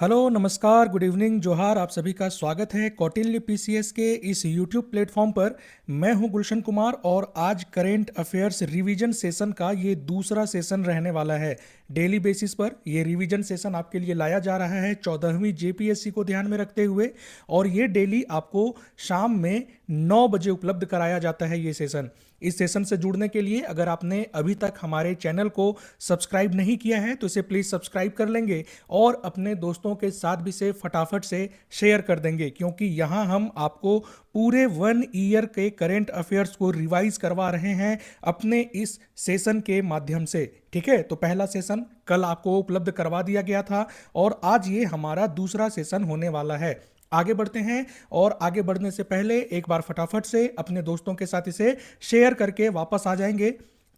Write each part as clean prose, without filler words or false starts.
Hello, नमस्कार, good evening, जोहार। आप सभी का स्वागत है कौटिल्य पीसीएस के इस यूट्यूब प्लेटफॉर्म पर। मैं हूं गुलशन कुमार और आज करेंट अफेयर्स रिवीजन सेशन का ये दूसरा सेशन रहने वाला है। डेली बेसिस पर ये रिवीजन सेशन आपके लिए लाया जा रहा है 14वीं जेपीएससी को ध्यान में रखते हुए, और ये डेली आपको शाम में 9 बजे उपलब्ध कराया जाता है ये सेशन। इस सेशन से जुड़ने के लिए अगर आपने अभी तक हमारे चैनल को सब्सक्राइब नहीं किया है तो इसे प्लीज़ सब्सक्राइब कर लेंगे और अपने दोस्तों के साथ भी से फटाफट से शेयर कर देंगे, क्योंकि यहाँ हम आपको पूरे 1 ईयर के करेंट अफेयर्स को रिवाइज करवा रहे हैं अपने इस सेशन के माध्यम से। ठीक है, तो पहला सेशन कल आपको उपलब्ध करवा दिया गया था और आज ये हमारा दूसरा सेशन होने वाला है। आगे बढ़ते हैं, और आगे बढ़ने से पहले एक बार फटाफट से अपने दोस्तों के साथ इसे शेयर करके वापस आ जाएंगे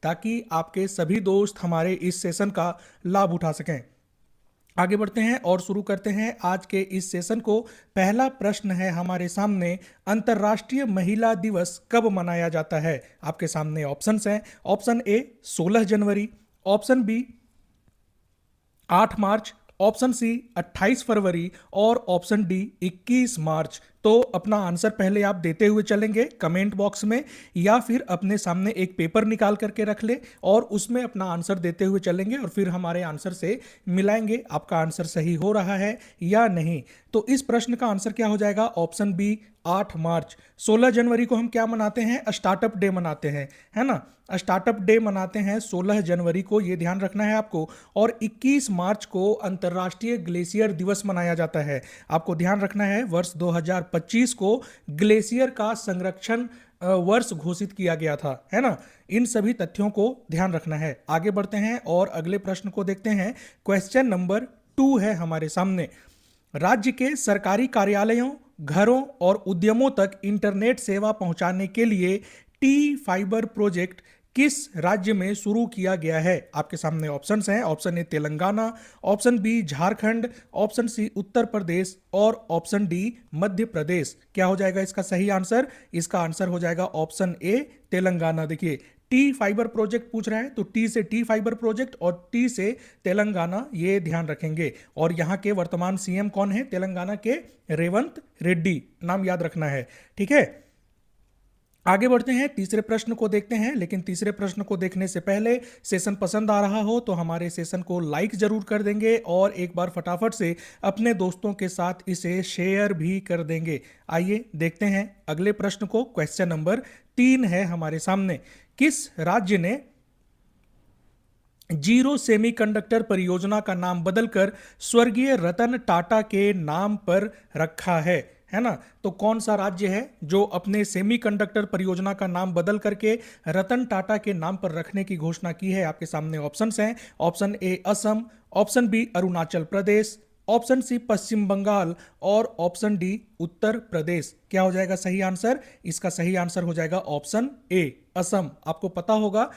ताकि आपके सभी दोस्त हमारे इस सेशन का लाभ उठा सकें। आगे बढ़ते हैं और शुरू करते हैं आज के इस सेशन को। पहला प्रश्न है हमारे सामने, अंतर्राष्ट्रीय महिला दिवस कब मनाया जाता है? आपके सामने ऑप्शंस हैं। ऑप्शन ए 16 जनवरी, ऑप्शन बी 8 मार्च, ऑप्शन सी 28 फरवरी और ऑप्शन डी 21 मार्च। तो अपना आंसर पहले आप देते हुए चलेंगे कमेंट बॉक्स में, या फिर अपने सामने एक पेपर निकाल करके रख ले और उसमें अपना आंसर देते हुए चलेंगे और फिर हमारे आंसर से मिलाएंगे आपका आंसर सही हो रहा है या नहीं। तो इस प्रश्न का आंसर क्या हो जाएगा? ऑप्शन बी 8 मार्च। 16 जनवरी को हम क्या मनाते हैं? स्टार्टअप डे मनाते हैं, है ना। स्टार्टअप डे मनाते हैं 16 जनवरी को, ये ध्यान रखना है आपको। और 21 मार्च को अंतर्राष्ट्रीय ग्लेशियर दिवस मनाया जाता है। आपको ध्यान रखना है वर्ष 2025 को ग्लेशियर का संरक्षण वर्ष घोषित किया गया था, है ना। इन सभी तथ्यों को ध्यान रखना है। आगे बढ़ते हैं और अगले प्रश्न को देखते हैं। क्वेश्चन नंबर 2 है हमारे सामने, राज्य के सरकारी कार्यालयों, घरों और उद्यमों तक इंटरनेट सेवा पहुंचाने के लिए टी फाइबर प्रोजेक्ट किस राज्य में शुरू किया गया है? आपके सामने ऑप्शंस हैं। Option A Telangana, option B Jharkhand, option C Uttar Pradesh और ऑप्शन डी मध्य प्रदेश। क्या हो जाएगा इसका सही आंसर? इसका आंसर हो जाएगा ऑप्शन ए तेलंगाना। देखिए, टी फाइबर प्रोजेक्ट पूछ रहा है तो टी से टी फाइबर प्रोजेक्ट और टी से तेलंगाना, ये ध्यान रखेंगे। और यहाँ के वर्तमान सीएम कौन है? तेलंगाना के रेवंत रेड्डी, नाम याद रखना है। ठीक है, आगे बढ़ते हैं, तीसरे प्रश्न को देखते हैं। लेकिन तीसरे प्रश्न को देखने से पहले, सेशन पसंद आ रहा हो तो हमारे सेशन को लाइक जरूर कर देंगे और एक बार फटाफट से अपने दोस्तों के साथ इसे शेयर भी कर देंगे। आइए देखते हैं अगले प्रश्न को। क्वेश्चन नंबर 3 है हमारे सामने, किस राज्य ने जीरो सेमीकंडक्टर परियोजना का नाम बदलकर स्वर्गीय रतन टाटा के नाम पर रखा है ना। तो कौन सा राज्य है जो अपने सेमीकंडक्टर परियोजना का नाम बदल करके रतन टाटा के नाम पर रखने की घोषणा की है? आपके सामने ऑप्शंस हैं। Option A Assam, option B Arunachal Pradesh, option C Paschim Bengal और ऑप्शन डी उत्तर प्रदेश। क्या हो जाएगा सही आंसर? इसका सही आंसर हो जाएगा ऑप्शन ए असम। आपको पता होगा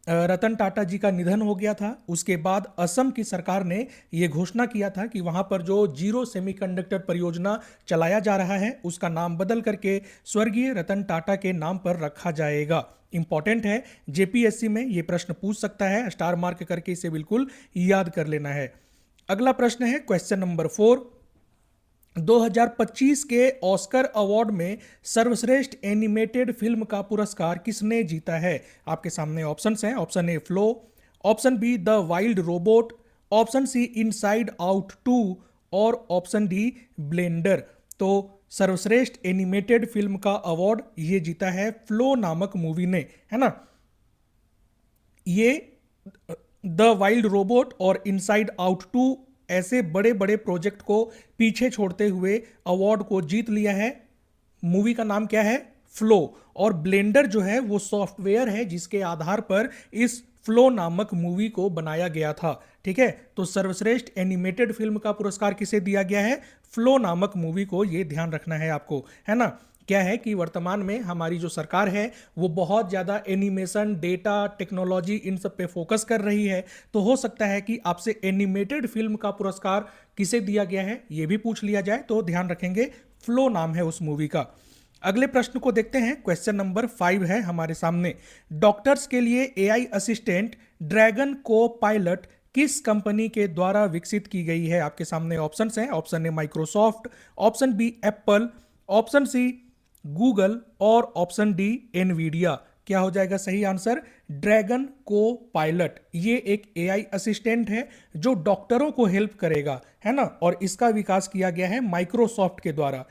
रतन टाटा जी का निधन हो गया था, उसके बाद असम की सरकार ने यह घोषणा किया था कि वहां पर जो जीरो सेमीकंडक्टर परियोजना चलाया जा रहा है उसका नाम बदल करके स्वर्गीय रतन टाटा के नाम पर रखा जाएगा। इंपॉर्टेंट है, जेपीएससी में यह प्रश्न पूछ सकता है, स्टार मार्क करके इसे बिल्कुल याद कर लेना है। अगला प्रश्न है क्वेश्चन नंबर 4, 2025 के ऑस्कर अवार्ड में सर्वश्रेष्ठ एनिमेटेड फिल्म का पुरस्कार किसने जीता है? आपके सामने ऑप्शंस हैं। Option A flow, option B the wild robot, option C inside out 2 और ऑप्शन डी ब्लेंडर। तो सर्वश्रेष्ठ एनिमेटेड फिल्म का अवार्ड ये जीता है फ्लो नामक मूवी ने, है ना। ये द वाइल्ड रोबोट और इनसाइड आउट 2 ऐसे बड़े बड़े प्रोजेक्ट को पीछे छोड़ते हुए अवार्ड को जीत लिया है। मूवी का नाम क्या है? फ्लो। और ब्लेंडर जो है वो सॉफ्टवेयर है जिसके आधार पर इस फ्लो नामक मूवी को बनाया गया था। ठीक है, तो सर्वश्रेष्ठ एनिमेटेड फिल्म का पुरस्कार किसे दिया गया है? फ्लो नामक मूवी को, ये ध्यान रखना है आपको, है ना। क्या है कि वर्तमान में हमारी जो सरकार है वो बहुत ज़्यादा एनिमेशन, डेटा, टेक्नोलॉजी, इन सब पे फोकस कर रही है। तो हो सकता है कि आपसे एनिमेटेड फिल्म का पुरस्कार किसे दिया गया है ये भी पूछ लिया जाए, तो ध्यान रखेंगे फ्लो नाम है उस मूवी का। अगले प्रश्न को देखते हैं। क्वेश्चन नंबर 5 है हमारे सामने, डॉक्टर्स के लिए एआई असिस्टेंट ड्रैगन को पायलट किस कंपनी के द्वारा विकसित की गई है? आपके सामने ऑप्शंस हैं। Option A Microsoft, option B Apple, option C Google और ऑप्शन डी एनवीडिया। क्या हो जाएगा सही आंसर? ड्रैगन को पायलट। ये एक एआई असिस्टेंट है जो डॉक्टरों को हेल्प करेगा, है ना, और इसका विकास किया गया है माइक्रोसॉफ्ट के द्वारा।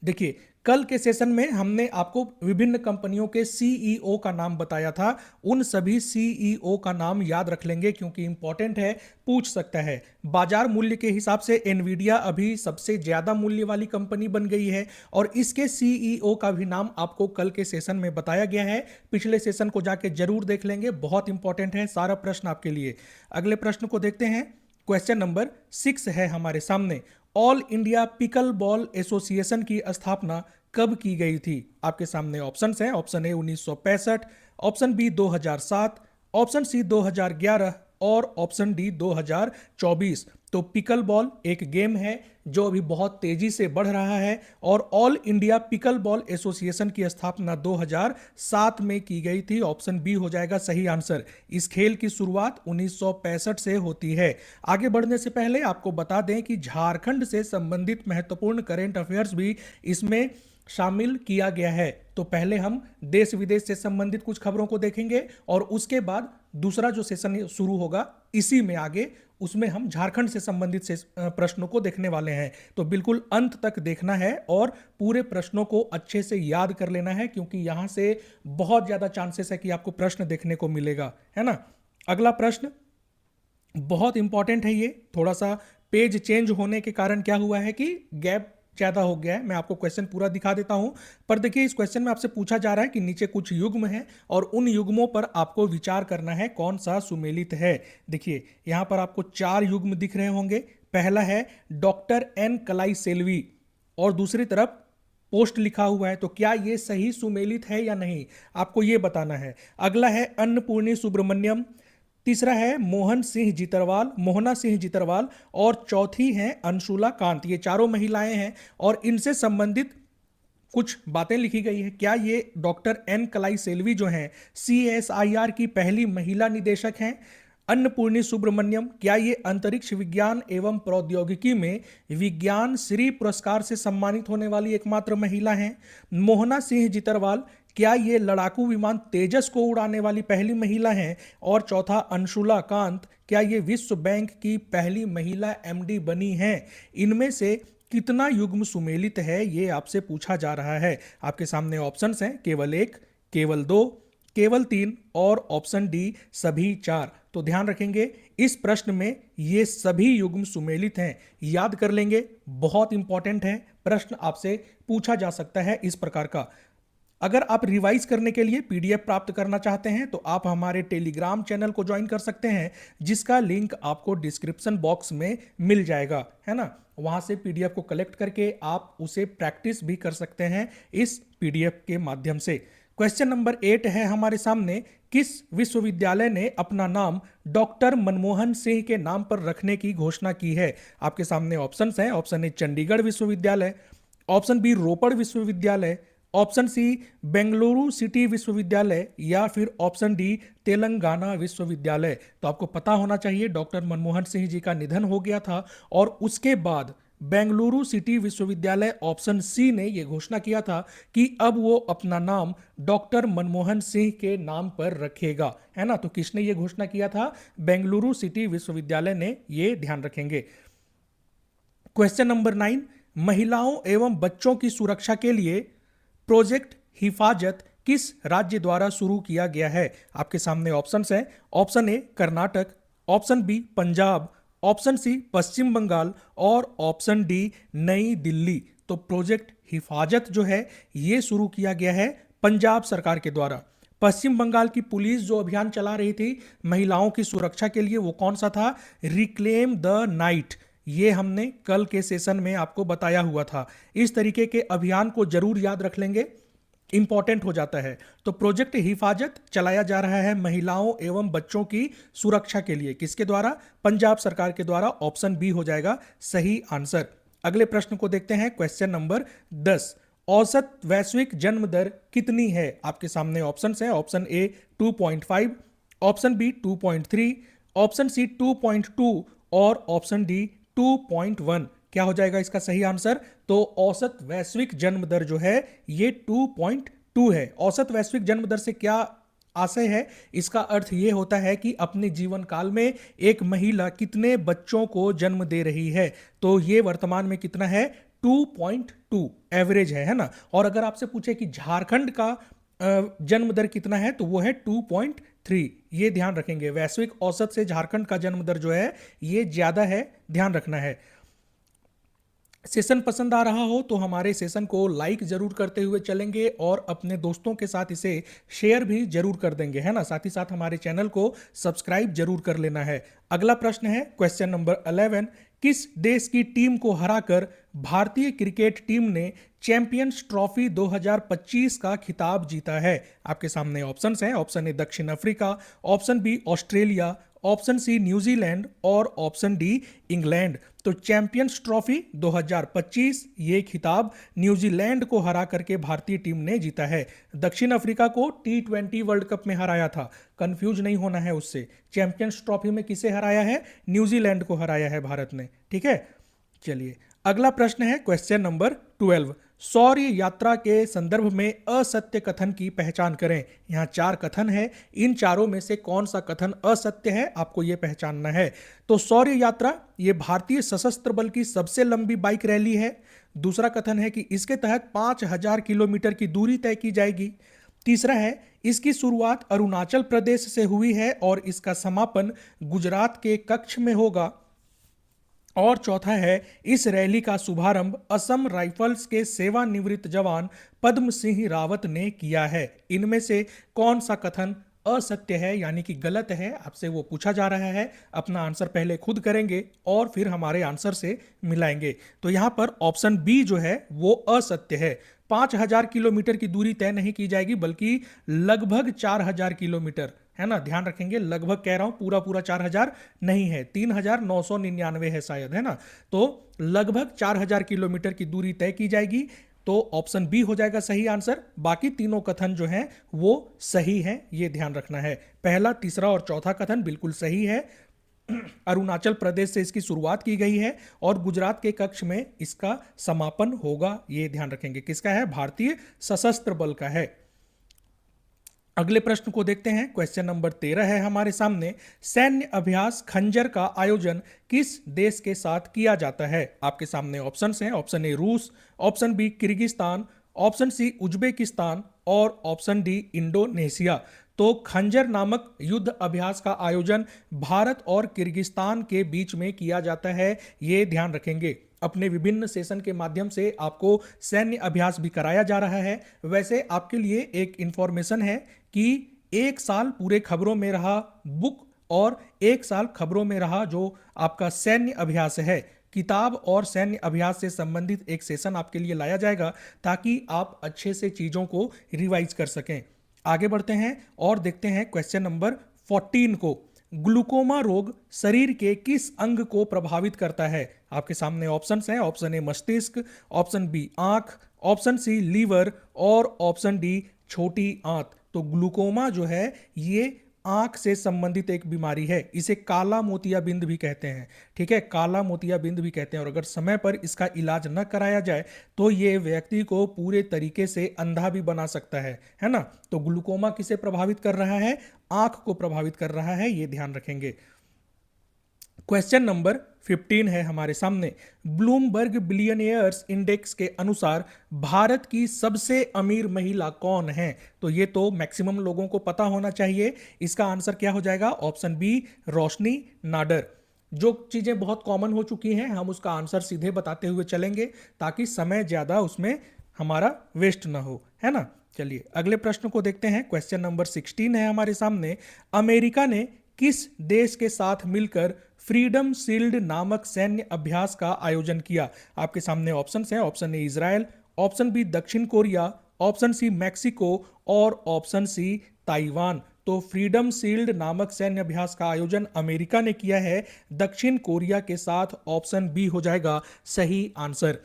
देखिए, कल के सेशन में हमने आपको विभिन्न कंपनियों के सीईओ का नाम बताया था। उन सभी सीईओ का नाम याद रख लेंगे क्योंकि इंपॉर्टेंट है, पूछ सकता है। बाजार मूल्य के हिसाब से एनवीडिया अभी सबसे ज्यादा मूल्य वाली कंपनी बन गई है और इसके सीईओ का भी नाम आपको कल के सेशन में बताया गया है। पिछले सेशन को जाके जरूर देख लेंगे, बहुत इंपॉर्टेंट है सारा प्रश्न आपके लिए। अगले प्रश्न को देखते हैं। क्वेश्चन नंबर 6 है हमारे सामने। All India pickle ball association की स्थापना कब की गई थी? आपके सामने ऑप्शंस हैं। Option A 1965, option B 2007, option C 2011 और ऑप्शन डी 2024। तो पिकल बॉल एक गेम है जो अभी बहुत तेजी से बढ़ रहा है और all India pickle ball association की स्थापना 2007 में की गई थी। ऑप्शन बी हो जाएगा सही आंसर। इस खेल की शुरुआत 1965 से होती है। आगे बढ़ने से पहले आपको बता दें कि झारखंड से संबंधित महत्वपूर्ण करेंट अफेयर्स भी इसमें शामिल किया गया है। तो पहले हम देश विदेश से संबंधित कुछ खबरों को देखेंगे और उसके बाद दूसरा जो सेशन शुरू होगा इसी में आगे, उसमें हम झारखंड से संबंधित प्रश्नों को देखने वाले हैं। तो बिल्कुल अंत तक देखना है और पूरे प्रश्नों को अच्छे से याद कर लेना है क्योंकि यहां से बहुत ज्यादा चांसेस है कि आपको प्रश्न देखने को मिलेगा, है ना। अगला प्रश्न बहुत इंपॉर्टेंट है। ये थोड़ा सा पेज चेंज होने के कारण क्या हुआ है कि गैप ज्यादा हो गया है। मैं आपको क्वेश्चन पूरा दिखा देता हूं, पर देखिए इस क्वेश्चन में आपसे पूछा जा रहा है कि नीचे कुछ युग्म है और उन युग्मों पर आपको विचार करना है कौन सा सुमेलित है। देखिए यहां पर आपको 4 युग्म दिख रहे होंगे। पहला है डॉक्टर एन कलाई सेल्वी और दूसरी तरफ पोस्ट लिखा हुआ है। तो क्या ये सही सुमेलित है या नहीं, आपको ये बताना है। अगला है अन्नपूर्णी सुब्रमण्यम, तीसरा है मोहना सिंह जितरवाल और चौथी है अंशुला कांत। ये चारों महिलाएं हैं और इनसे संबंधित कुछ बातें लिखी गई है। क्या ये डॉक्टर एन कलाई सेल्वी जो हैं CSIR की पहली महिला निदेशक हैं? अन्नपूर्णी सुब्रमण्यम, क्या ये अंतरिक्ष विज्ञान एवं प्रौद्योगिकी में विज्ञान श्री पुरस्कार से सम्मानित होने वाली एकमात्र महिला हैं? मोहना सिंह जितरवाल, क्या ये लड़ाकू विमान तेजस को उड़ाने वाली पहली महिला हैं? और चौथा अंशुला कांत, क्या ये विश्व बैंक की पहली महिला MD बनी हैं? इनमें से कितना युग्म सुमेलित है ये आपसे पूछा जा रहा है। आपके सामने ऑप्शंस हैं, केवल 1, केवल 2, केवल 3 और ऑप्शन डी सभी 4। तो ध्यान रखेंगे इस प्रश्न में ये सभी युग्म सुमेलित हैं। याद कर लेंगे, बहुत इंपॉर्टेंट है। प्रश्न आपसे पूछा जा सकता है इस प्रकार का। अगर आप रिवाइज करने के लिए PDF प्राप्त करना चाहते हैं तो आप हमारे टेलीग्राम चैनल को ज्वाइन कर सकते हैं जिसका लिंक आपको डिस्क्रिप्शन बॉक्स में मिल जाएगा, है ना। वहां से PDF को कलेक्ट करके आप उसे प्रैक्टिस भी कर सकते हैं इस PDF के माध्यम से। क्वेश्चन नंबर 8 है हमारे सामने। किस विश्वविद्यालय ने अपना नाम डॉक्टर मनमोहन सिंह के नाम पर रखने की घोषणा की है? आपके सामने ऑप्शंस हैं। ऑप्शन ए चंडीगढ़ विश्वविद्यालय, ऑप्शन बी रोपड़ विश्वविद्यालय, ऑप्शन सी बेंगलुरु सिटी विश्वविद्यालय या फिर ऑप्शन डी तेलंगाना विश्वविद्यालय। तो आपको पता होना चाहिए डॉक्टर मनमोहन सिंह जी का निधन हो गया था और उसके बाद बेंगलुरु सिटी विश्वविद्यालय ऑप्शन सी ने यह घोषणा किया था कि अब वो अपना नाम डॉक्टर मनमोहन सिंह के नाम पर रखेगा, है ना। तो किसने यह घोषणा किया था? बेंगलुरु सिटी विश्वविद्यालय ने। ये ध्यान रखेंगे। क्वेश्चन नंबर 9, महिलाओं एवं बच्चों की सुरक्षा के लिए प्रोजेक्ट हिफाजत किस राज्य द्वारा शुरू किया गया है? आपके सामने ऑप्शंस हैं। Option A Karnataka, option B Punjab, option C Paschim Bengal और ऑप्शन डी नई दिल्ली। तो प्रोजेक्ट हिफाजत जो है ये शुरू किया गया है पंजाब सरकार के द्वारा। पश्चिम बंगाल की पुलिस जो अभियान चला रही थी महिलाओं की सुरक्षा के लिए, वो कौन सा था? Reclaim the night. ये हमने कल के सेशन में आपको बताया हुआ था। इस तरीके के अभियान को जरूर याद रख लेंगे, इंपॉर्टेंट हो जाता है। तो प्रोजेक्ट हिफाजत चलाया जा रहा है महिलाओं एवं बच्चों की सुरक्षा के लिए। किसके द्वारा? पंजाब सरकार के द्वारा। ऑप्शन बी हो जाएगा सही आंसर। अगले प्रश्न को देखते हैं। क्वेश्चन नंबर 10, औसत वैश्विक जन्म दर कितनी है? आपके सामने ऑप्शंस हैं। Option A 2.5, option B 2.3, option C 2.2 और ऑप्शन डी 2.1। क्या हो जाएगा इसका सही आंसर? तो औसत वैश्विक जन्म दर जो है ये 2.2 है। औसत वैश्विक जन्म दर से क्या आशय है? इसका अर्थ ये होता है कि अपने जीवन काल में एक महिला कितने बच्चों को जन्म दे रही है। तो ये वर्तमान में कितना है? 2.2 एवरेज है ना। और अगर आपसे पूछे कि झारखंड का जन्म दर कितना है, तो वो है 2.3। ये ध्यान रखेंगे, वैश्विक औसत से झारखंड का जन्म दर जो है ये ज्यादा है, ध्यान रखना है। सेशन पसंद आ रहा हो तो हमारे सेशन को लाइक जरूर करते हुए चलेंगे और अपने दोस्तों के साथ इसे शेयर भी जरूर कर देंगे, है ना। साथ ही साथ हमारे चैनल को सब्सक्राइब जरूर कर लेना है। अगला प्रश्न है क्वेश्चन नंबर 11। किस देश की टीम को हराकर भारतीय क्रिकेट टीम ने चैंपियंस ट्रॉफी 2025 का खिताब जीता है? आपके सामने ऑप्शंस हैं। ऑप्शन ए दक्षिण Africa, option B Australia, option C New Zealand और ऑप्शन डी इंग्लैंड। तो चैंपियंस ट्रॉफी 2025 ये खिताब न्यूजीलैंड को हरा करके भारतीय टीम ने जीता है। दक्षिण अफ्रीका को T20 वर्ल्ड कप में हराया था, कंफ्यूज नहीं होना है उससे। चैंपियंस ट्रॉफी में किसे हराया है? न्यूजीलैंड को हराया है भारत ने, ठीक है। चलिए अगला प्रश्न है क्वेश्चन नंबर 12। सौर्य यात्रा के संदर्भ में असत्य कथन की पहचान करें। यहाँ 4 कथन है, इन चारों में से कौन सा कथन असत्य है आपको यह पहचानना है। तो सौर्य यात्रा ये भारतीय सशस्त्र बल की सबसे लंबी बाइक रैली है। दूसरा कथन है कि इसके तहत 5000 किलोमीटर की दूरी तय की जाएगी। तीसरा है इसकी शुरुआत अरुणाचल प्रदेश से हुई है और इसका समापन गुजरात के कच्छ में होगा। और चौथा है इस रैली का शुभारंभ असम राइफल्स के सेवानिवृत्त जवान पद्म सिंह रावत ने किया है। इनमें से कौन सा कथन असत्य है, यानी कि गलत है, आपसे वो पूछा जा रहा है। अपना आंसर पहले खुद करेंगे और फिर हमारे आंसर से मिलाएंगे। तो यहां पर ऑप्शन बी जो है वो असत्य है। 5000 किलोमीटर की दूरी तय नहीं की जाएगी, बल्कि लगभग 4000 किलोमीटर, है ना। ध्यान रखेंगे, लगभग कह रहा हूं, पूरा पूरा 4000 नहीं है, 3999 है शायद, है ना। तो लगभग 4000 किलोमीटर की दूरी तय की जाएगी। तो ऑप्शन बी हो जाएगा सही आंसर। बाकी तीनों कथन जो हैं वो सही हैं, ये ध्यान रखना है। पहला, तीसरा और चौथा कथन बिल्कुल सही है। अरुणाचल प्रदेश से इसकी शुरुआत की गई है और गुजरात के कच्छ में इसका समापन होगा, ये ध्यान रखेंगे। किसका है? भारतीय सशस्त्र बल का है। अगले प्रश्न को देखते हैं। क्वेश्चन नंबर 13 है हमारे सामने। सैन्य अभ्यास खंजर का आयोजन किस देश के साथ किया जाता है? आपके सामने ऑप्शंस हैं। ऑप्शन ए रूस, option B Kyrgyzstan, option C Uzbekistan और ऑप्शन डी इंडोनेशिया। तो खंजर नामक युद्ध अभ्यास का आयोजन भारत और किर्गिस्तान के बीच में किया जाता है, ये ध्यान रखेंगे। अपने विभिन्न सेशन के माध्यम से आपको सैन्य अभ्यास भी कराया जा रहा है। वैसे आपके लिए एक इंफॉर्मेशन है कि एक साल पूरे खबरों में रहा बुक और एक साल खबरों में रहा जो आपका सैन्य अभ्यास है, किताब और सैन्य अभ्यास से संबंधित एक सेशन आपके लिए लाया जाएगा ताकि आप अच्छे से चीजों को रिवाइज कर सकें। आगे बढ़ते हैं और देखते हैं क्वेश्चन नंबर 14 को। ग्लूकोमा रोग शरीर के किस अंग को प्रभावित करता है? आपके सामने ऑप्शंस हैं। ऑप्शन ए मस्तिष्क, ऑप्शन बी आंख, ऑप्शन सी लीवर और ऑप्शन डी छोटी आंत। तो ग्लूकोमा जो है ये आंख से संबंधित एक बीमारी है। इसे काला मोतियाबिंद भी कहते हैं, ठीक है, काला मोतियाबिंद भी कहते हैं। और अगर समय पर इसका इलाज न कराया जाए तो ये व्यक्ति को पूरे तरीके से अंधा भी बना सकता है ना। तो ग्लूकोमा किसे प्रभावित कर रहा है? आंख को प्रभावित कर रहा है, ये ध्यान रखेंगे। क्वेश्चन नंबर 15 है हमारे सामने। ब्लूमबर्ग बिलियनियर्स इंडेक्स के अनुसार भारत की सबसे अमीर महिला कौन है? तो ये तो मैक्सिमम लोगों को पता होना चाहिए। इसका आंसर क्या हो जाएगा? ऑप्शन बी रोशनी नाडर। जो चीजें बहुत कॉमन हो चुकी हैं हम उसका आंसर सीधे बताते हुए चलेंगे ताकि समय ज्यादा उसमें हमारा वेस्ट ना हो, है ना। चलिए अगले प्रश्न को देखते हैं। क्वेश्चन नंबर 16 है हमारे सामने। अमेरिका ने किस देश के साथ मिलकर फ्रीडम शील्ड नामक सैन्य अभ्यास का आयोजन किया? आपके सामने ऑप्शन हैं। Option A Israel, option B दक्षिण कोरिया, ऑप्शन सी मैक्सिको और ऑप्शन सी ताइवान। तो फ्रीडम शील्ड नामक सैन्य अभ्यास का आयोजन अमेरिका ने किया है दक्षिण कोरिया के साथ। ऑप्शन बी हो जाएगा सही आंसर।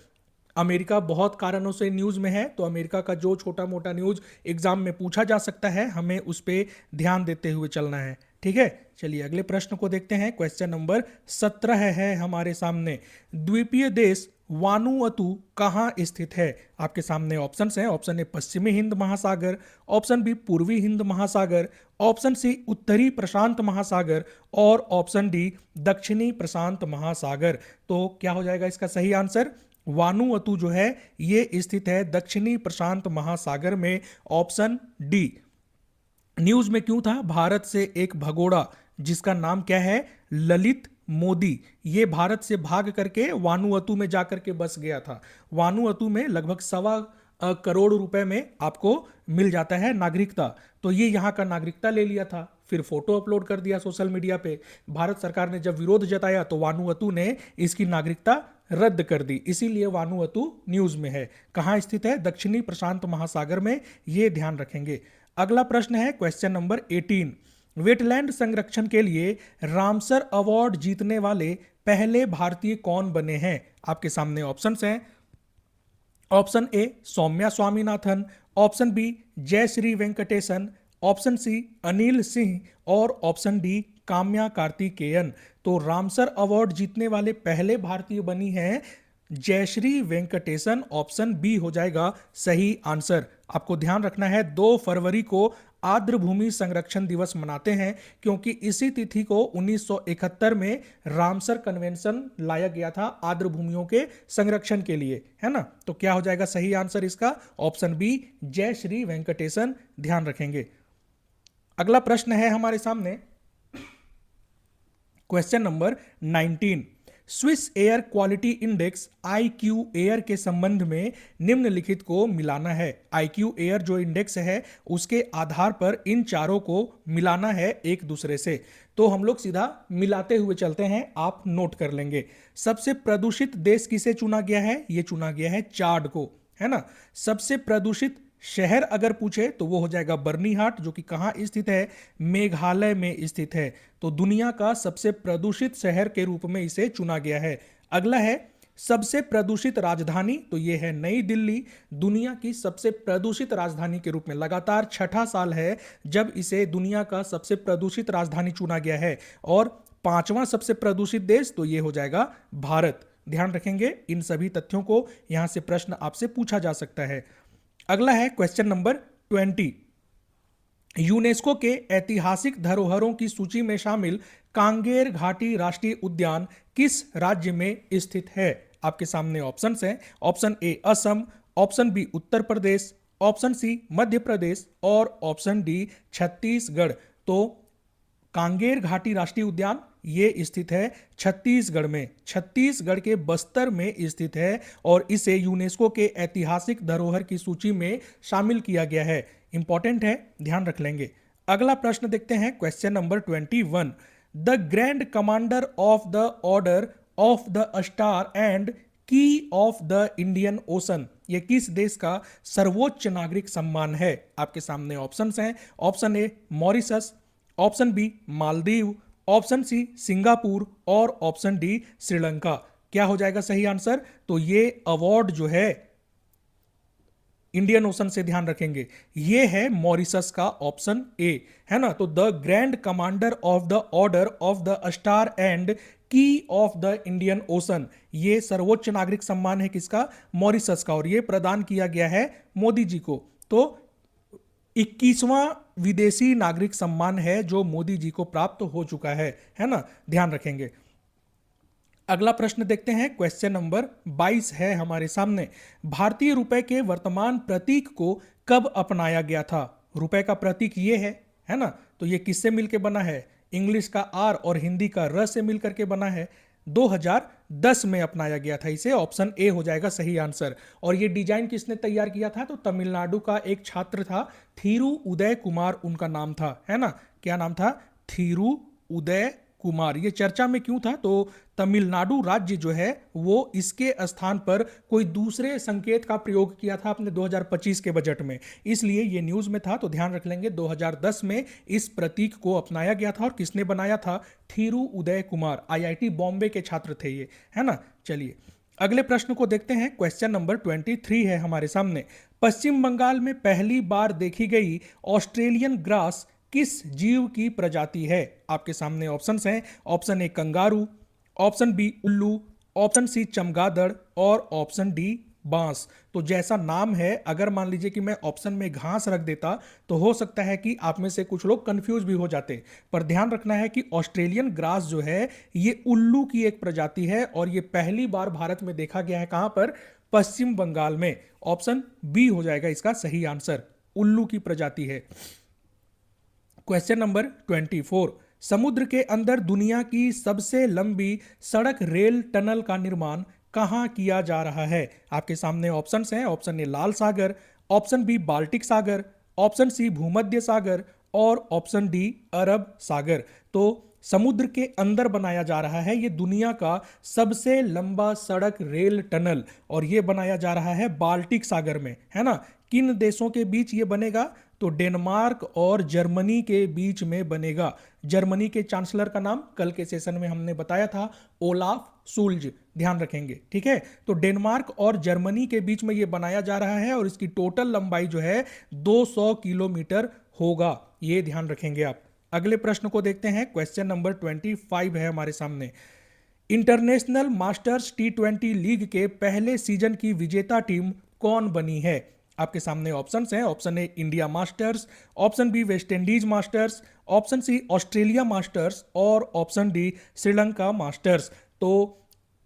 अमेरिका बहुत कारणों से न्यूज में है, तो अमेरिका का जो छोटा मोटा न्यूज एग्जाम में पूछा जा सकता है हमें उस पर ध्यान देते हुए चलना है, ठीक है, चलिए अगले प्रश्न को देखते हैं। क्वेश्चन नंबर 17 है हमारे सामने। द्वीपीय देश वानुअतु कहाँ स्थित है? आपके सामने ऑप्शंस हैं। ऑप्शन ए पश्चिमी हिंद महासागर, ऑप्शन बी पूर्वी हिंद महासागर, ऑप्शन सी उत्तरी प्रशांत महासागर और ऑप्शन डी दक्षिणी प्रशांत महासागर। तो क्या हो जाएगा इसका सही आंसर? वानुअतु जो है ये स्थित है दक्षिणी प्रशांत महासागर में, ऑप्शन डी। न्यूज में क्यों था? भारत से एक भगोड़ा जिसका नाम क्या है? ललित मोदी, ये भारत से भाग करके वानुअतु में जाकर के बस गया था। वानुअतु में लगभग 1.25 करोड़ रुपए में आपको मिल जाता है नागरिकता, तो ये यहाँ का नागरिकता ले लिया था, फिर फोटो अपलोड कर दिया सोशल मीडिया पे। भारत सरकार ने जब विरोध जताया तो वानुअतु ने इसकी नागरिकता रद्द कर दी, इसीलिए वानुअतु न्यूज में है। कहाँ स्थित है? दक्षिणी प्रशांत महासागर में, ये ध्यान रखेंगे। अगला प्रश्न है क्वेश्चन नंबर 18। वेटलैंड संरक्षण के लिए रामसर अवार्ड जीतने वाले पहले भारतीय कौन बने हैं? आपके सामने ऑप्शंस हैं। Option A Soumya Swaminathan, option B Jayashree Venkatesan, option C Anil Singh और ऑप्शन डी काम्या कार्तिकेयन। तो रामसर अवार्ड जीतने वाले पहले भारतीय बनी हैं जयश्री वेंकटेशन, ऑप्शन बी हो जाएगा सही आंसर। आपको ध्यान रखना है 2 फरवरी को आर्द्र भूमि संरक्षण दिवस मनाते हैं, क्योंकि इसी तिथि को 1971 में रामसर कन्वेंशन लाया गया था आर्द्र भूमियों के संरक्षण के लिए, है ना। तो क्या हो जाएगा सही आंसर इसका? ऑप्शन बी जयश्री वेंकटेशन, ध्यान रखेंगे। अगला प्रश्न है हमारे सामने question number 19। Swiss air quality index IQ air के संबंध में निम्नलिखित को मिलाना है। IQ एयर जो इंडेक्स है उसके आधार पर इन चारों को मिलाना है एक दूसरे से। तो हम लोग सीधा मिलाते हुए चलते हैं, आप नोट कर लेंगे। सबसे प्रदूषित देश किसे चुना गया है? ये चुना गया है चाड को, है ना। सबसे प्रदूषित शहर अगर पूछे तो वो हो जाएगा बर्नीहाट, जो कि कहाँ स्थित है? मेघालय में स्थित है। तो दुनिया का सबसे प्रदूषित शहर के रूप में इसे चुना गया है। अगला है सबसे प्रदूषित राजधानी, तो ये है नई दिल्ली, दुनिया की सबसे प्रदूषित राजधानी के रूप में। लगातार 6ठा साल है जब इसे दुनिया का सबसे प्रदूषित राजधानी चुना गया है। और 5वां सबसे प्रदूषित देश, तो ये हो जाएगा भारत। ध्यान रखेंगे इन सभी तथ्यों को, यहां से प्रश्न आपसे पूछा जा सकता है। अगला है क्वेश्चन नंबर 20। यूनेस्को के ऐतिहासिक धरोहरों की सूची में शामिल कांगेर घाटी राष्ट्रीय उद्यान किस राज्य में स्थित है? आपके सामने ऑप्शंस हैं। Option A Assam, option B Uttar Pradesh, option C Madhya Pradesh और ऑप्शन डी छत्तीसगढ़। तो कांगेर घाटी राष्ट्रीय उद्यान ये स्थित है छत्तीसगढ़ में, छत्तीसगढ़ के बस्तर में स्थित है और इसे यूनेस्को के ऐतिहासिक धरोहर की सूची में शामिल किया गया है। इंपॉर्टेंट है, ध्यान रख लेंगे। अगला प्रश्न देखते हैं question number 21। The grand commander of the order of the star and की ऑफ द इंडियन ओशन, ये किस देश का सर्वोच्च नागरिक सम्मान है? आपके सामने ऑप्शंस हैं। Option A Mauritius, option B Maldives, option C Singapore और ऑप्शन डी श्रीलंका। क्या हो जाएगा सही आंसर? तो ये अवार्ड जो है इंडियन ओशन से, ध्यान रखेंगे, ये है मॉरिशस का, ऑप्शन ए, है ना। तो the grand commander of the order of the star and की ऑफ द इंडियन ओशन, ये सर्वोच्च नागरिक सम्मान है किसका? मॉरिशस का, और ये प्रदान किया गया है मोदी जी को। तो 21वां विदेशी नागरिक सम्मान है जो मोदी जी को प्राप्त हो चुका है ना, ध्यान रखेंगे। अगला प्रश्न देखते हैं क्वेश्चन नंबर 22 है हमारे सामने। भारतीय रुपए के वर्तमान प्रतीक को कब अपनाया गया था? रुपए का प्रतीक ये है ना। तो ये किससे मिलकर बना है? इंग्लिश का आर और हिंदी का र से मिलकर के बना है। 2010 में अपनाया गया था इसे, ऑप्शन ए हो जाएगा सही आंसर। और ये डिजाइन किसने तैयार किया था? तो तमिलनाडु का एक छात्र था, थीरू उदय कुमार उनका नाम था, है ना। क्या नाम था? थीरू उदय कुमार। ये चर्चा में क्यों था? तो तमिलनाडु राज्य जो है वो इसके स्थान पर कोई दूसरे संकेत का प्रयोग किया था अपने 2025 के बजट में, इसलिए ये न्यूज में था। तो ध्यान रख लेंगे 2010 में इस प्रतीक को अपनाया गया था। और किसने बनाया था? थीरू उदय कुमार, IIT बॉम्बे के छात्र थे ये, है ना। चलिए अगले प्रश्न को देखते हैं। क्वेश्चन नंबर 23 है हमारे सामने। पश्चिम बंगाल में पहली बार देखी गई ऑस्ट्रेलियन ग्रास किस जीव की प्रजाति है? आपके सामने ऑप्शंस हैं। Option A kangaroo, option B उल्लू, ऑप्शन सी चमगादड़ और ऑप्शन डी बांस। तो जैसा नाम है, अगर मान लीजिए कि मैं ऑप्शन में घास रख देता तो हो सकता है कि आप में से कुछ लोग कंफ्यूज भी हो जाते। पर ध्यान रखना है कि ऑस्ट्रेलियन ग्रास जो है ये उल्लू की एक प्रजाति है और ये पहली बार भारत में देखा गया है। कहां पर? पश्चिम बंगाल में। ऑप्शन बी हो जाएगा इसका सही आंसर, उल्लू की प्रजाति है। क्वेश्चन नंबर 24, समुद्र के अंदर दुनिया की सबसे लंबी सड़क रेल टनल का निर्माण कहां किया जा रहा है? आपके सामने ऑप्शंस हैं। ऑप्शन ए लाल सागर, ऑप्शन बी बाल्टिक सागर, ऑप्शन सी भूमध्य सागर और ऑप्शन डी अरब सागर। तो समुद्र के अंदर बनाया जा रहा है ये दुनिया का सबसे लंबा सड़क रेल टनल और ये बनाया जा रहा है बाल्टिक सागर में, है ना। किन देशों के बीच ये बनेगा? तो डेनमार्क और जर्मनी के बीच में बनेगा। जर्मनी के चांसलर का नाम कल के सेशन में हमने बताया था, ओलाफ शोल्ज, ध्यान रखेंगे, ठीक है। तो डेनमार्क और जर्मनी के बीच में ये बनाया जा रहा है और इसकी टोटल लंबाई जो है 200 किलोमीटर होगा, ये ध्यान रखेंगे आप। अगले प्रश्न को देखते हैं। क्वेश्चन नंबर 25 है हमारे सामने। इंटरनेशनल मास्टर्स T20 लीग के पहले सीजन की विजेता टीम कौन बनी है? आपके सामने ऑप्शंस हैं। Option A India masters, option B West Indies masters, option C Australia masters और ऑप्शन डी श्रीलंका मास्टर्स। तो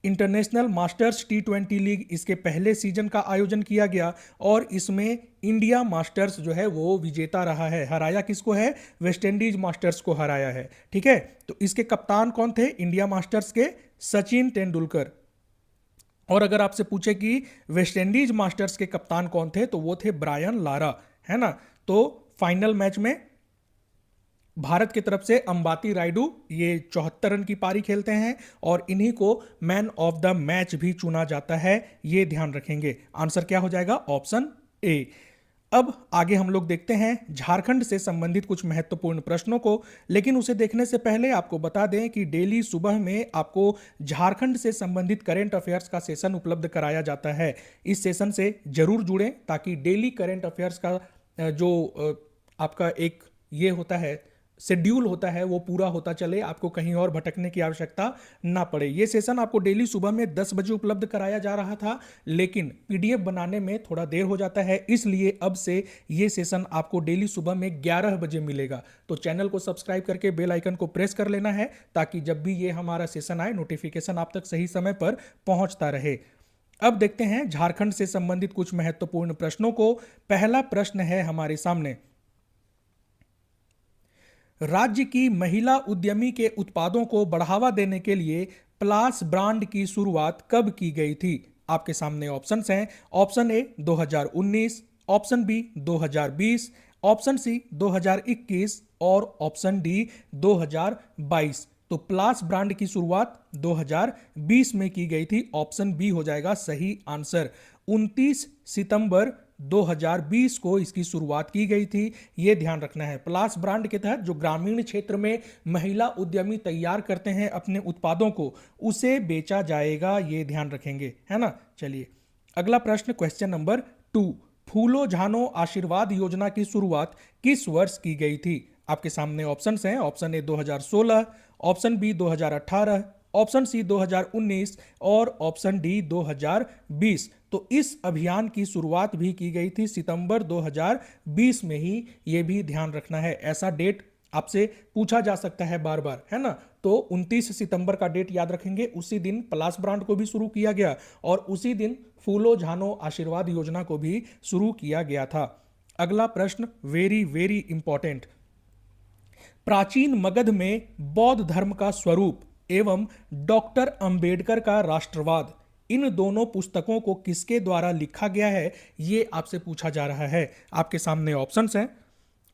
इंटरनेशनल मास्टर्स T20 लीग इसके पहले सीजन का आयोजन किया गया और इसमें इंडिया मास्टर्स जो है वो विजेता रहा है। हराया किसको है? वेस्ट इंडीज मास्टर्स को हराया है, ठीक है। तो इसके कप्तान कौन थे इंडिया मास्टर्स के? सचिन तेंदुलकर। और अगर आपसे पूछे कि वेस्ट इंडीज मास्टर्स के कप्तान कौन थे तो वो थे ब्रायन लारा, है ना। तो फाइनल मैच में भारत की तरफ से अंबाती रायडू ये 74 रन की पारी खेलते हैं और इन्हीं को मैन ऑफ द मैच भी चुना जाता है, ये ध्यान रखेंगे। आंसर क्या हो जाएगा? Option A. अब आगे हम लोग देखते हैं झारखंड से संबंधित कुछ महत्वपूर्ण प्रश्नों को, लेकिन उसे देखने से पहले आपको बता दें कि डेली सुबह में आपको झारखंड से संबंधित करंट अफेयर्स का सेशन उपलब्ध कराया जाता है। इस सेशन से जरूर जुड़ें ताकि डेली करंट अफेयर्स का जो आपका एक ये होता है शेड्यूल होता है वो पूरा होता चले, आपको कहीं और भटकने की आवश्यकता ना पड़े। ये सेशन आपको डेली सुबह में 10 बजे उपलब्ध कराया जा रहा था, लेकिन पीडीएफ बनाने में थोड़ा देर हो जाता है, इसलिए अब से ये सेशन आपको डेली सुबह में 11 बजे मिलेगा। तो चैनल को सब्सक्राइब करके बेल आइकन को प्रेस कर लेना है ताकि जब भी ये हमारा सेशन आए नोटिफिकेशन आप तक सही समय पर पहुंचता रहे। अब देखते हैं झारखंड से संबंधित कुछ महत्वपूर्ण प्रश्नों को। पहला प्रश्न है हमारे सामने, राज्य की महिला उद्यमी के उत्पादों को बढ़ावा देने के लिए प्लास ब्रांड की शुरुआत कब की गई थी? आपके सामने ऑप्शंस हैं। Option A 2019, option B 2020, option C 2021 और ऑप्शन डी 2022। तो प्लास ब्रांड की शुरुआत 2020 में की गई थी, ऑप्शन बी हो जाएगा सही आंसर। 29 सितंबर 2020 को इसकी शुरुआत की गई थी, यह ध्यान रखना है। प्लास ब्रांड के तहत जो ग्रामीण क्षेत्र में महिला उद्यमी तैयार करते हैं अपने उत्पादों को, उसे बेचा जाएगा, यह ध्यान रखेंगे, है ना। चलिए अगला प्रश्न, क्वेश्चन नंबर 2, फूलो झानो आशीर्वाद योजना की शुरुआत किस वर्ष की गई थी? आपके सामने ऑप्शंस हैं। Option A 2016, option B 2018, option C 2019 और ऑप्शन डी 2020। तो इस अभियान की शुरुआत भी की गई थी सितंबर 2020 में ही, यह भी ध्यान रखना है। ऐसा डेट आपसे पूछा जा सकता है बार बार, है ना। तो 29 सितंबर का डेट याद रखेंगे, उसी दिन प्लास ब्रांड को भी शुरू किया गया और उसी दिन फूलो झानो आशीर्वाद योजना को भी शुरू किया गया था। अगला प्रश्न वेरी वेरी इंपॉर्टेंट, प्राचीन मगध में बौद्ध धर्म का स्वरूप एवं डॉक्टर अंबेडकर का राष्ट्रवाद, इन दोनों पुस्तकों को किसके द्वारा लिखा गया है, ये आपसे पूछा जा रहा है। आपके सामने ऑप्शंस हैं।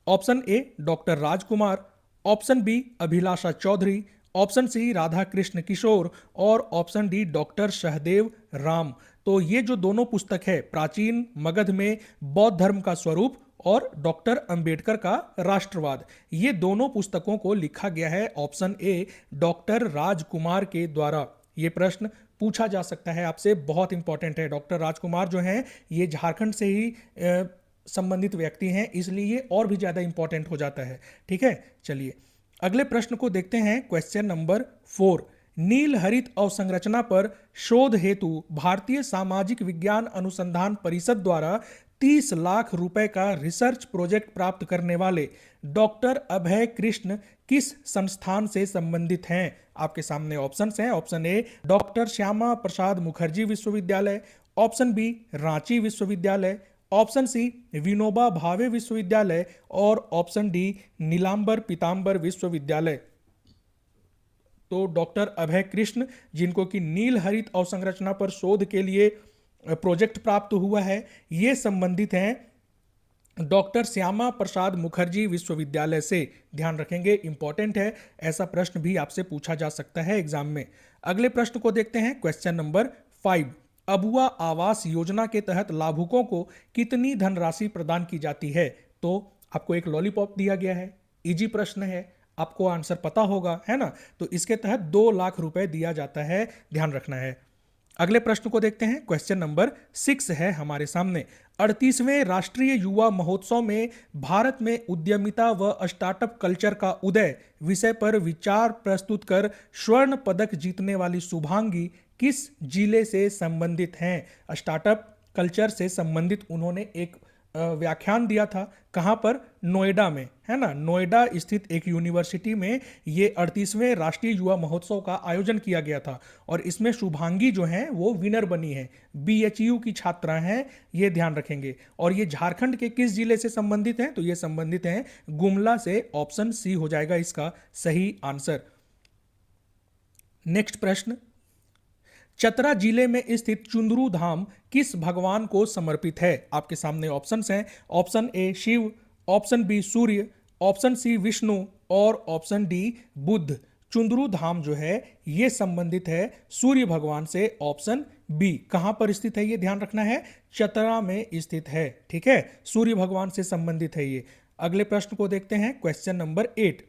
Option A doctor Rajkumar, option B Abhilasha Chaudhary, option C Radha Krishna Kishore और option D doctor Sahdev Ram. तो ये जो दोनों पुस्तक है, प्राचीन मगध में बौद्ध धर्म का स्वरूप और डॉक्टर अंबेडकर का राष्ट्रवाद, ये दोनों पुस्तकों को लिखा गया है ऑप्शन ए डॉक्टर राजकुमार के द्वारा। ये प्रश्न पूछा जा सकता है आपसे, बहुत इंपॉर्टेंट है। डॉक्टर राजकुमार जो हैं ये झारखंड से ही संबंधित व्यक्ति हैं, इसलिए ये और भी ज़्यादा इंपॉर्टेंट हो जाता है। ठीक है, चलिए अगले प्रश्न को देखते हैं। क्वेश्चन नंबर 4, नील हरित अवसंरचना पर शोध हेतु भारतीय सामाजिक विज्ञान अनुसंधान परिषद द्वारा 30 लाख रुपए का रिसर्च प्रोजेक्ट प्राप्त करने वाले डॉक्टर अभय कृष्ण किस संस्थान से संबंधित हैं? आपके सामने ऑप्शंस हैं। Option A doctor Shyama Prasad Mukherjee विश्वविद्यालय, ऑप्शन बी रांची विश्वविद्यालय, ऑप्शन सी विनोबा भावे विश्वविद्यालय और ऑप्शन डी नीलांबर पीतांबर विश्वविद्यालय। तो डॉक्टर अभय कृष्ण, जिनको कि नील हरित अवसंरचना पर शोध के लिए प्रोजेक्ट प्राप्त हुआ है, ये संबंधित हैं डॉक्टर श्यामा प्रसाद मुखर्जी विश्वविद्यालय से। ध्यान रखेंगे, इंपॉर्टेंट है, ऐसा प्रश्न भी आपसे पूछा जा सकता है एग्जाम में। अगले प्रश्न को देखते हैं। क्वेश्चन नंबर 5, अबुआ आवास योजना के तहत लाभुकों को कितनी धनराशि प्रदान की जाती है? तो आपको एक लॉलीपॉप दिया गया है, इजी प्रश्न है, आपको आंसर पता होगा, है ना। तो इसके तहत 2 लाख रुपए दिया जाता है, ध्यान रखना है। अगले प्रश्न को देखते हैं। क्वेश्चन नंबर 6 है हमारे सामने। 38वें राष्ट्रीय युवा महोत्सव में भारत में उद्यमिता व स्टार्टअप कल्चर का उदय विषय पर विचार प्रस्तुत कर स्वर्ण पदक जीतने वाली शुभांगी किस जिले से संबंधित हैं? स्टार्टअप कल्चर से संबंधित उन्होंने एक व्याख्यान दिया था। कहाँ पर? नोएडा में, है ना। नोएडा स्थित एक यूनिवर्सिटी में ये 38वें राष्ट्रीय युवा महोत्सव का आयोजन किया गया था और इसमें शुभांगी जो हैं वो विनर बनी है, BHU की छात्रा हैं, ये ध्यान रखेंगे। और ये झारखंड के किस जिले से संबंधित हैं? तो ये संबंधित हैं गुमला से। ऑप्शन सी हो जाएगा इसका सही आंसर। नेक्स्ट प्रश्न, चतरा जिले में स्थित चुंदरू धाम किस भगवान को समर्पित है? आपके सामने ऑप्शंस हैं। Option A Shiv, option B Surya, option C Vishnu और ऑप्शन डी बुद्ध। चुंदरू धाम जो है ये संबंधित है सूर्य भगवान से। Option B. कहां पर स्थित है ये ध्यान रखना है, चतरा में स्थित है। ठीक है, सूर्य भगवान से संबंधित है ये। अगले प्रश्न को देखते हैं। Question number 8,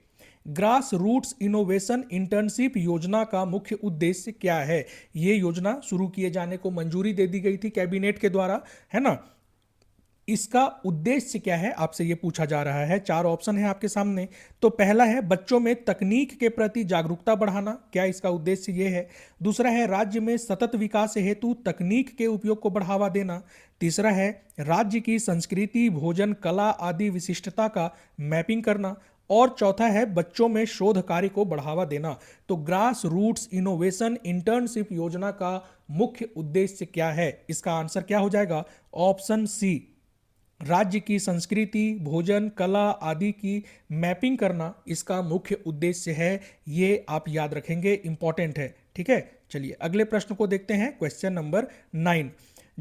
grass roots innovation internship योजना का मुख्य उद्देश्य क्या है? ये योजना शुरू किए जाने को मंजूरी दे दी गई थी कैबिनेट के द्वारा, है ना। इसका उद्देश्य क्या है आपसे ये पूछा जा रहा है। 4 ऑप्शन है आपके सामने। तो पहला है बच्चों में तकनीक के प्रति जागरूकता बढ़ाना, क्या इसका उद्देश्य ये है। दूसरा है राज्य में सतत विकास हेतु तकनीक के उपयोग को बढ़ावा देना। तीसरा है राज्य की संस्कृति, भोजन, कला आदि विशिष्टता का मैपिंग करना। और चौथा है बच्चों में शोध कार्य को बढ़ावा देना। तो ग्रास रूट्स इनोवेशन इंटर्नशिप योजना का मुख्य उद्देश्य क्या है? इसका आंसर क्या हो जाएगा? ऑप्शन सी, राज्य की संस्कृति, भोजन, कला आदि की मैपिंग करना इसका मुख्य उद्देश्य है। ये आप याद रखेंगे, इंपॉर्टेंट है। ठीक है, चलिए अगले प्रश्न को देखते हैं। Question number 9,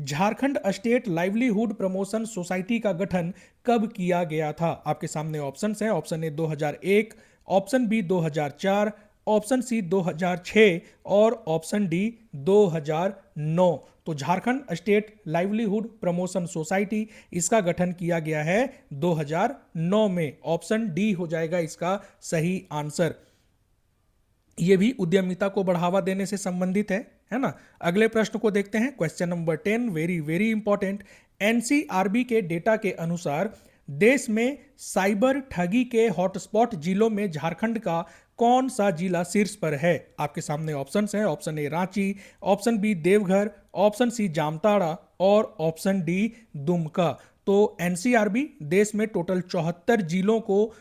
Jharkhand state livelihood promotion society का गठन कब किया गया था? आपके सामने ऑप्शंस हैं। Option A 2001, option B 2004, option C 2006 और ऑप्शन डी 2009। तो Jharkhand state livelihood promotion society, इसका गठन किया गया है 2009 में। ऑप्शन डी हो जाएगा इसका सही आंसर। यह भी उद्यमिता को बढ़ावा देने से संबंधित है ना। अगले प्रश्न को देखते हैं। Question number 10, very very important. NCRB के डेटा के अनुसार देश में साइबर ठगी के हॉटस्पॉट जिलों में झारखंड का कौन सा जिला शीर्ष पर है? आपके सामने ऑप्शंस हैं। Option A Ranchi, option B Deoghar, option C Jamtara और ऑप्शन डी दुमका। तो एनसीआरबी देश में टोटल 74 जिलों को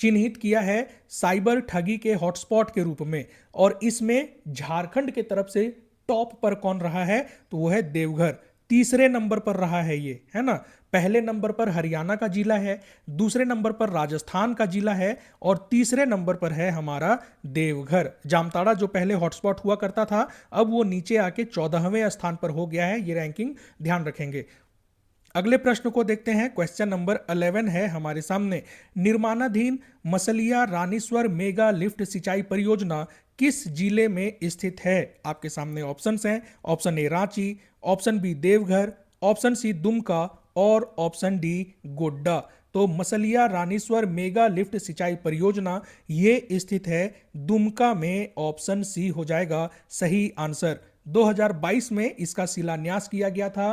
चिन्हित किया है साइबर ठगी के हॉटस्पॉट के रूप में, और इसमें झारखंड के तरफ से टॉप पर कौन रहा है? तो वो है देवघर। तीसरे नंबर पर रहा है ये, है ना। पहले नंबर पर हरियाणा का जिला है, दूसरे नंबर पर राजस्थान का जिला है और तीसरे नंबर पर है हमारा देवघर। जामताड़ा जो पहले हॉटस्पॉट हुआ करता था, अब वो नीचे आके 14वें स्थान पर हो गया है। ये रैंकिंग ध्यान रखेंगे। अगले प्रश्न को देखते हैं। क्वेश्चन नंबर 11 है हमारे सामने। निर्माणाधीन मसलिया रानीश्वर मेगा लिफ्ट सिंचाई परियोजना किस जिले में स्थित है? आपके सामने ऑप्शंस हैं। Option A Ranchi, option B Deoghar, option C Dumka और ऑप्शन डी गोड्डा। तो मसलिया रानीश्वर मेगा लिफ्ट सिंचाई परियोजना ये स्थित है दुमका में। ऑप्शन सी हो जाएगा सही आंसर। 2022 में इसका शिलान्यास किया गया था।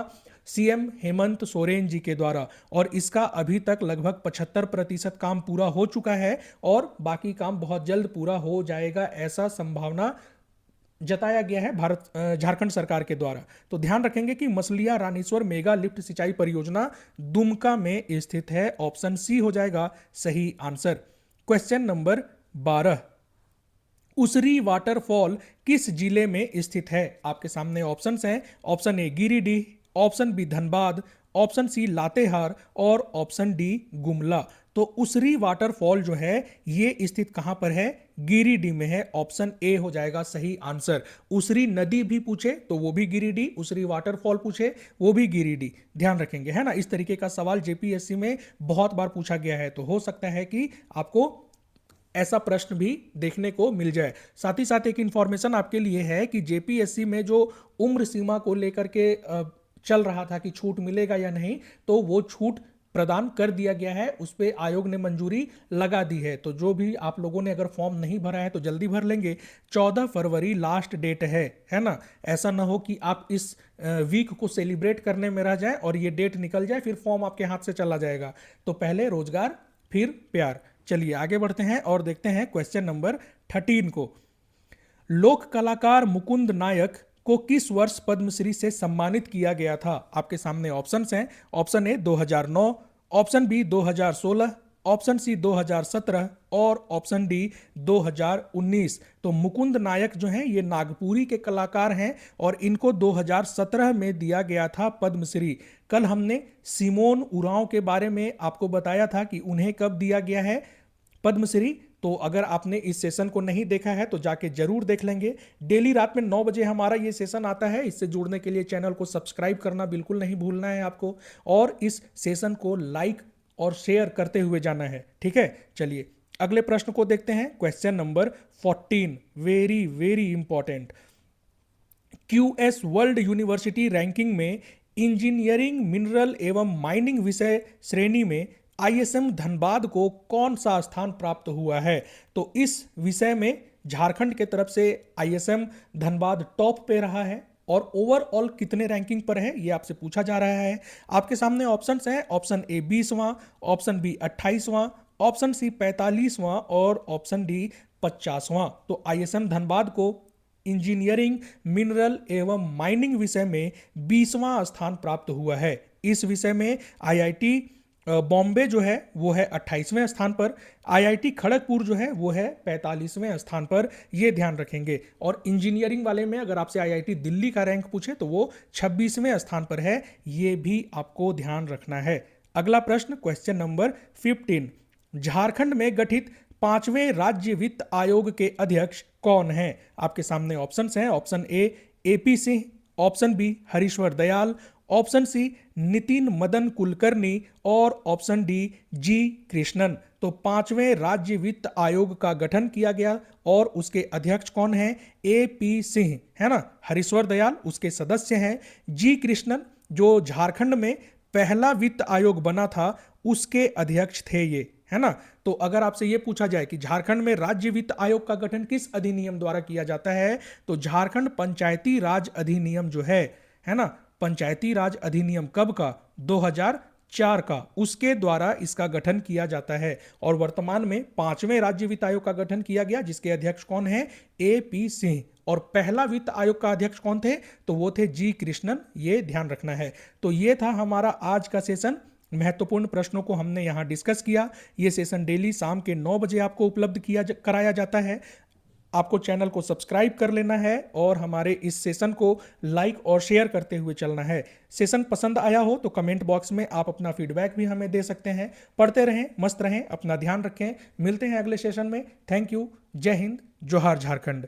सीएम हेमंत सोरेन जी के द्वारा, और इसका अभी तक लगभग 75% काम पूरा हो चुका है और बाकी काम बहुत जल्द पूरा हो जाएगा, ऐसा संभावना जताया गया है झारखंड सरकार के द्वारा। तो ध्यान रखेंगे कि मसलिया रानीश्वर मेगा लिफ्ट सिंचाई परियोजना दुमका में स्थित है। ऑप्शन सी हो जाएगा सही answer. Question number 12, Usri waterfall किस जिले में स्थित है? आपके सामने ऑप्शंस हैं। Option A Giridih, option B Dhanbad, option C Latehar और ऑप्शन डी गुमला। तो उसरी वाटरफॉल जो है ये स्थित कहां पर है? गिरिडीह में है। ऑप्शन ए हो जाएगा सही आंसर। उसरी नदी भी पूछे तो वो भी गिरिडीह, उसरी वाटरफॉल पूछे वो भी गिरिडीह। ध्यान रखेंगे, है ना। इस तरीके का सवाल जेपीएससी में बहुत बार पूछा गया है, तो हो सकता है कि आपको ऐसा प्रश्न भी देखने को मिल जाए। साथ ही साथ एक इंफॉर्मेशन आपके लिए है कि जेपीएससी में जो उम्र सीमा को लेकर के चल रहा था कि छूट मिलेगा या नहीं, तो वो छूट प्रदान कर दिया गया है, उस पर आयोग ने मंजूरी लगा दी है। तो जो भी आप लोगों ने अगर फॉर्म नहीं भरा है तो जल्दी भर लेंगे। 14 फरवरी लास्ट डेट है ना। ऐसा ना हो कि आप इस वीक को सेलिब्रेट करने में रह जाए और ये डेट निकल जाए, फिर फॉर्म आपके हाथ से चला जाएगा। तो पहले रोजगार फिर प्यार। चलिए आगे बढ़ते हैं और देखते हैं क्वेश्चन नंबर 13 को। लोक कलाकार मुकुंद नायक को किस वर्ष पद्मश्री से सम्मानित किया गया था? आपके सामने ऑप्शंस हैं। Option A 2009, option B 2016, option C 2017 और ऑप्शन डी 2019। तो मुकुंद नायक जो हैं ये नागपुरी के कलाकार हैं और इनको 2017 में दिया गया था पद्मश्री। कल हमने सिमोन उरांव के बारे में आपको बताया था कि उन्हें कब दिया गया है पद्मश्री। तो अगर आपने इस सेशन को नहीं देखा है तो जाके जरूर देख लेंगे। डेली रात में 9 बजे हमारा ये सेशन आता है। इससे जुड़ने के लिए चैनल को सब्सक्राइब करना बिल्कुल नहीं भूलना है आपको, और इस सेशन को लाइक और शेयर करते हुए जाना है, ठीक है। चलिए अगले प्रश्न को देखते हैं। Question number 14, very very important. QS world university ranking में इंजीनियरिंग, मिनरल एवं माइनिंग विषय श्रेणी में आईएसएम धनबाद को कौन सा स्थान प्राप्त हुआ है? तो इस विषय में झारखंड के तरफ से आईएसएम धनबाद टॉप पे रहा है, और ओवरऑल कितने रैंकिंग पर है ये आपसे पूछा जा रहा है। आपके सामने ऑप्शंस हैं। ऑप्शन ए 20वां, ऑप्शन बी 28वां, ऑप्शन सी 45वां और ऑप्शन डी 50वां। तो आईएसएम धनबाद को इंजीनियरिंग, मिनरल एवं माइनिंग विषय में 20वां स्थान प्राप्त हुआ है। इस विषय में आईआईटी बॉम्बे जो है वो है 28वें स्थान पर, आईआईटी खड़गपुर जो है वो है 45वें स्थान पर, ये ध्यान रखेंगे। और इंजीनियरिंग वाले में अगर आपसे आईआईटी दिल्ली का रैंक पूछे तो वो 26वें स्थान पर है, ये भी आपको ध्यान रखना है। अगला प्रश्न क्वेश्चन नंबर 15, झारखंड में गठित 5वें राज्य वित्त आयोग के अध्यक्ष कौन हैं? आपके सामने ऑप्शंस हैं। Option A AP Singh, option B Harishwar Dayal, option C Nitin Madan Kulkarni और ऑप्शन डी जी कृष्णन। तो 5वें राज्य वित्त आयोग का गठन किया गया और उसके अध्यक्ष कौन हैं? एपी सिंह, है ना। हरीश्वर दयाल उसके सदस्य हैं। जी कृष्णन जो झारखंड में पहला वित्त आयोग बना था उसके अध्यक्ष थे ये, है ना। तो अगर आपसे ये पूछा जाए कि झारखंड में राज्य वित्त आयोग का गठन किस अधिनियम द्वारा किया जाता है, तो झारखंड पंचायती राज अधिनियम जो है ना, पंचायती राज अधिनियम कब का? 2004 का, उसके द्वारा इसका गठन किया जाता है। और वर्तमान में 5वें राज्य वित्त आयोग का गठन किया गया जिसके अध्यक्ष कौन है? एपी सिंह। और पहला वित्त आयोग का अध्यक्ष कौन थे? तो वो थे जी कृष्णन, ये ध्यान रखना है। तो ये था हमारा आज का सेशन। महत्वपूर्ण प्रश्नों को हमने यहाँ डिस्कस किया। ये सेशन डेली शाम के 9 बजे आपको उपलब्ध कराया जाता है। आपको चैनल को सब्सक्राइब कर लेना है और हमारे इस सेशन को लाइक और शेयर करते हुए चलना है। सेशन पसंद आया हो तो कमेंट बॉक्स में आप अपना फीडबैक भी हमें दे सकते हैं। पढ़ते रहें, मस्त रहें, अपना ध्यान रखें। मिलते हैं अगले सेशन में। Thank you. जय हिंद, जोहार झारखंड।